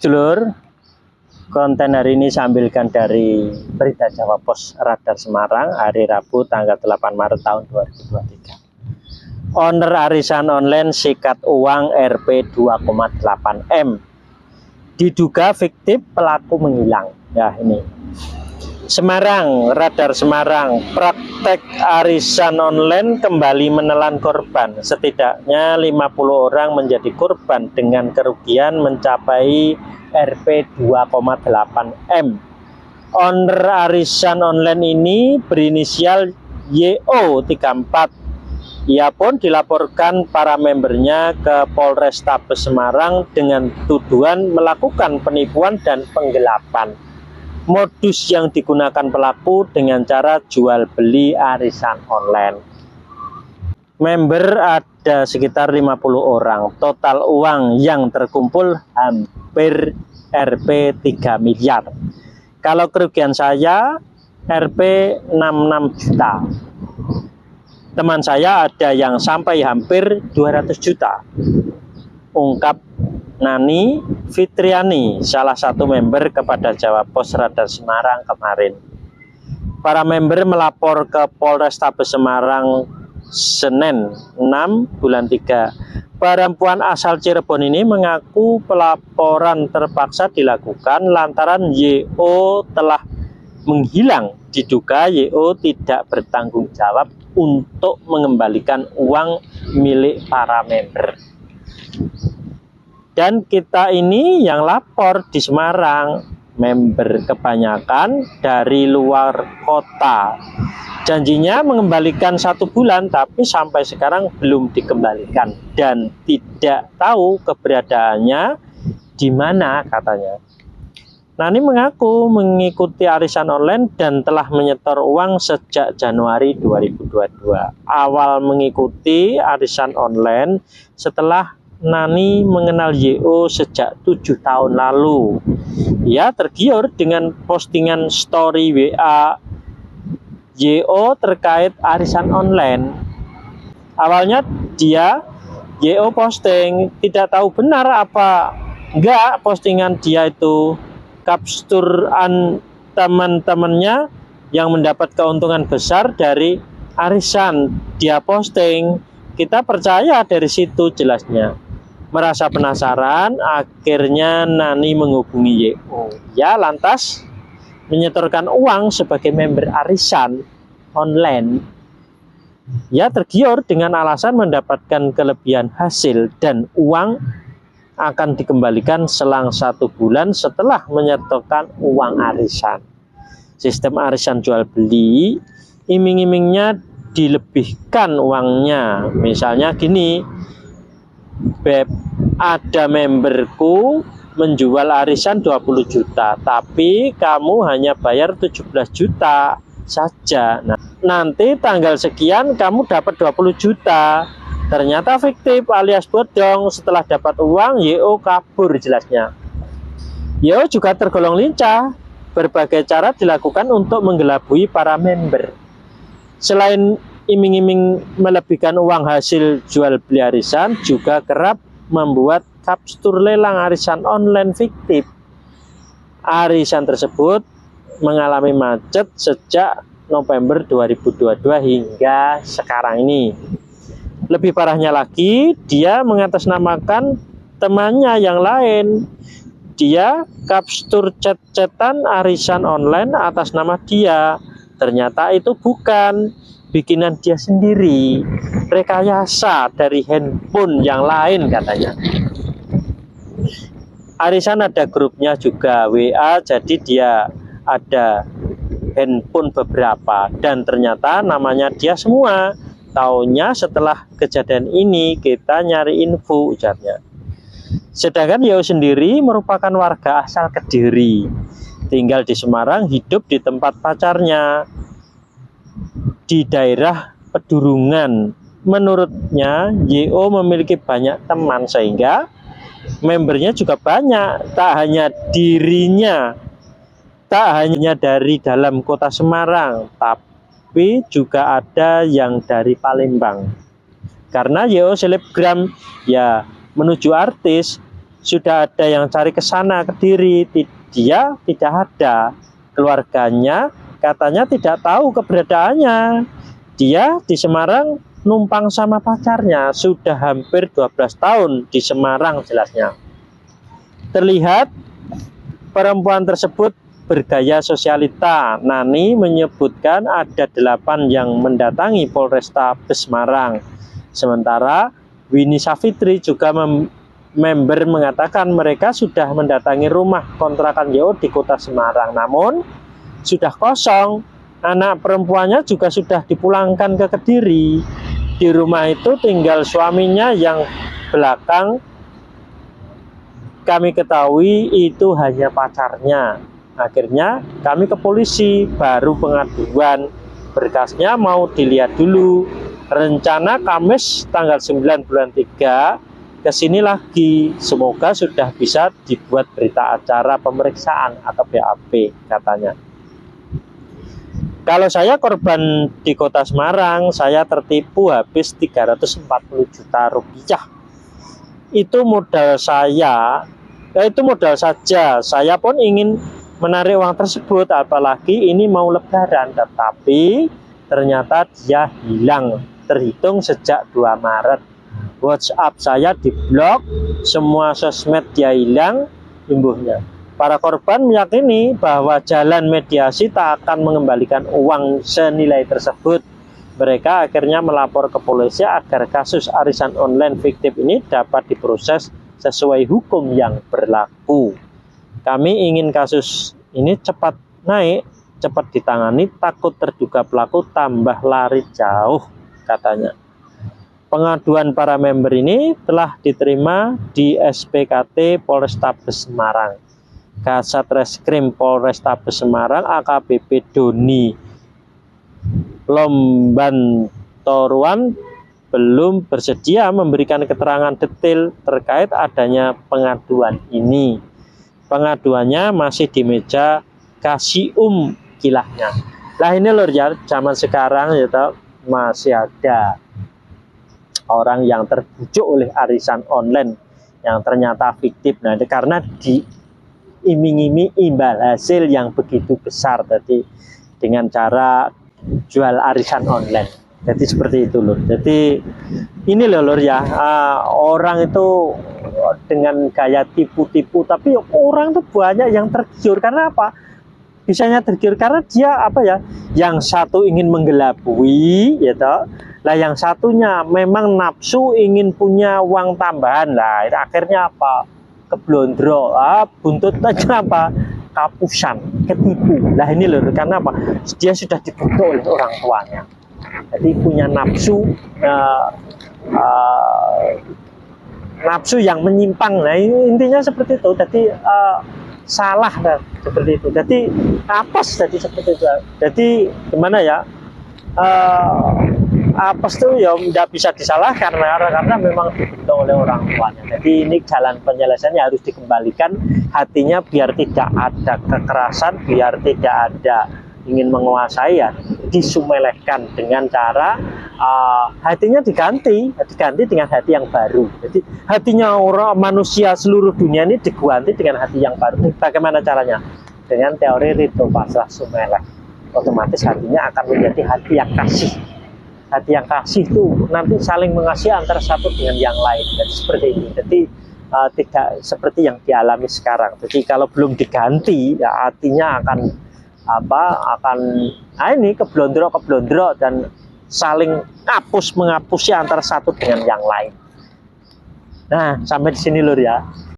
Sedulur, konten hari ini saya ambilkan dari Berita Jawa Pos Radar Semarang hari Rabu tanggal 8 Maret tahun 2023. Owner arisan online sikat uang Rp 2,8 M. Diduga fiktif pelaku menghilang. Ya ini. Semarang, Radar Semarang, praktek arisan online kembali menelan korban. Setidaknya 50 orang menjadi korban dengan kerugian mencapai Rp 2,8 M. Owner arisan online ini berinisial YO34. Ia pun dilaporkan para membernya ke Polrestabes Semarang dengan tuduhan melakukan penipuan dan penggelapan. Modus yang digunakan pelaku dengan cara jual beli arisan online. Member ada sekitar 50 orang. Total uang yang terkumpul hampir Rp 3 miliar. Kalau kerugian saya Rp 66 juta. Teman saya ada yang sampai hampir 200 juta. Ungkap Nani Fitriani, salah satu member kepada Jawa Pos Radar Semarang kemarin. Para member melapor ke Polrestabes Semarang Senin 6 bulan 3. Perempuan asal Cirebon ini mengaku pelaporan terpaksa dilakukan lantaran YO telah menghilang. Diduga YO tidak bertanggung jawab untuk mengembalikan uang milik para member. Dan kita ini yang lapor di Semarang, member kebanyakan dari luar kota. Janjinya mengembalikan 1 bulan, tapi sampai sekarang belum dikembalikan dan tidak tahu keberadaannya di mana katanya. Nani mengaku mengikuti arisan online dan telah menyetor uang sejak Januari 2022. Awal mengikuti arisan online setelah Nani mengenal YO sejak 7 tahun lalu. Ia tergiur dengan postingan story WA YO terkait arisan online. Awalnya YO posting, tidak tahu benar apa enggak postingan dia itu kapsturan teman-temannya yang mendapat keuntungan besar dari arisan. Dia posting, kita percaya dari situ jelasnya. Merasa penasaran, akhirnya Nani menghubungi YO. Ya lantas menyetorkan uang sebagai member arisan online. Ya tergiur dengan alasan mendapatkan kelebihan hasil dan uang akan dikembalikan selang 1 bulan setelah menyetorkan uang arisan. Sistem arisan jual beli, iming-imingnya dilebihkan uangnya. Misalnya gini, Beb, ada memberku menjual arisan 20 juta, tapi kamu hanya bayar 17 juta saja. Nah, nanti tanggal sekian kamu dapat 20 juta. Ternyata fiktif alias bodong. Setelah dapat uang, YO kabur jelasnya. YO juga tergolong lincah. Berbagai cara dilakukan untuk menggelabui para member. Selain iming-iming melebihkan uang hasil jual beli arisan, juga kerap membuat kapstur lelang arisan online fiktif. Arisan tersebut mengalami macet sejak November 2022 hingga sekarang ini. Lebih parahnya lagi, dia mengatasnamakan temannya yang lain. Dia kapstur chat-chatan arisan online atas nama dia. Ternyata itu bukan bikinan dia sendiri, rekayasa dari handphone yang lain katanya. Arisan ada grupnya juga WA, jadi dia ada handphone beberapa dan ternyata namanya dia semua. Taunya setelah kejadian ini kita nyari info, ujarnya. Sedangkan YO sendiri merupakan warga asal Kediri, tinggal di Semarang, hidup di tempat pacarnya di daerah pedurungan. Menurutnya YO memiliki banyak teman sehingga membernya juga banyak, tak hanya dirinya, tak hanya dari dalam kota Semarang, tapi juga ada yang dari Palembang. Karena YO selebgram ya menuju artis, sudah ada yang cari ke sana, ke Diri, dia tidak ada. Keluarganya katanya tidak tahu keberadaannya. Dia di Semarang numpang sama pacarnya, sudah hampir 12 tahun di Semarang jelasnya. Terlihat perempuan tersebut bergaya sosialita. Nani menyebutkan ada 8 yang mendatangi Polrestabes Semarang. Sementara Winnie Savitri juga member mengatakan mereka sudah mendatangi rumah kontrakan YO di kota Semarang, namun sudah kosong. Anak perempuannya juga sudah dipulangkan ke Kediri. Di rumah itu tinggal suaminya yang belakang kami ketahui itu hanya pacarnya. Akhirnya kami ke polisi, baru pengaduan. Berkasnya mau dilihat dulu. Rencana Kamis tanggal 9 bulan 3 kesini lagi. Semoga sudah bisa dibuat berita acara pemeriksaan atau BAP katanya. Kalau saya korban di kota Semarang, saya tertipu habis 340 juta rupiah. Itu modal saya, itu modal saja. Saya pun ingin menarik uang tersebut, apalagi ini mau lebaran. Tetapi ternyata dia hilang, terhitung sejak 2 Maret. WhatsApp saya diblok, semua sosmed dia hilang, imbuhnya. Para korban meyakini bahwa jalan mediasi tak akan mengembalikan uang senilai tersebut. Mereka akhirnya melapor ke polisi agar kasus arisan online fiktif ini dapat diproses sesuai hukum yang berlaku. Kami ingin kasus ini cepat naik, cepat ditangani, takut terduga pelaku tambah lari jauh, katanya. Pengaduan para member ini telah diterima di SPKT Polrestabes Semarang. Kasat Reskrim Polrestabes Semarang AKBP Doni Lombantoruan belum bersedia memberikan keterangan detail terkait adanya pengaduan ini. Pengaduannya masih di meja Kasium kilahnya. Lah ini lor ya, zaman sekarang ya toh, masih ada orang yang terbujuk oleh arisan online yang ternyata fiktif. Nah, karena diiming-iming imbal hasil yang begitu besar tadi dengan cara jual arisan online. Jadi seperti itu loh. Jadi ini loh lor ya, orang itu dengan gaya tipu-tipu, tapi orang tuh banyak yang tergiur. Karena apa? Bisanya tergiur karena dia apa ya? Yang satu ingin menggelabui, ya toh. Lah yang satunya memang nafsu ingin punya uang tambahan. Lah akhirnya apa? Keblondro, buntutnya apa? Kapusan, ketipu. Lah ini loh, karena apa? Dia sudah dibunuh oleh orang tuanya. Jadi punya nafsu, nafsu yang menyimpang. Nah intinya seperti itu. Jadi salah, nah, seperti itu. Jadi apes, jadi seperti itu. Jadi gimana ya? Apes itu ya tidak bisa disalahkan karena memang dibunuh oleh orang tuanya. Jadi ini jalan penyelesaiannya harus dikembalikan hatinya biar tidak ada kekerasan, biar tidak ada ingin menguasai, ya disumelehkan dengan cara hatinya diganti dengan hati yang baru. Jadi hatinya orang manusia seluruh dunia ini diganti dengan hati yang baru. Bagaimana caranya? Dengan teori Ridho Pasrah Sumeleh. Otomatis hatinya akan menjadi hati yang kasih. Hati yang kasih itu nanti saling mengasihi antara satu dengan yang lain. Jadi seperti ini. Jadi tidak seperti yang dialami sekarang. Jadi kalau belum diganti, ya hatinya akan ini keblondro dan saling mengapusi antara satu dengan yang lain. Nah, sampai di sini lur ya.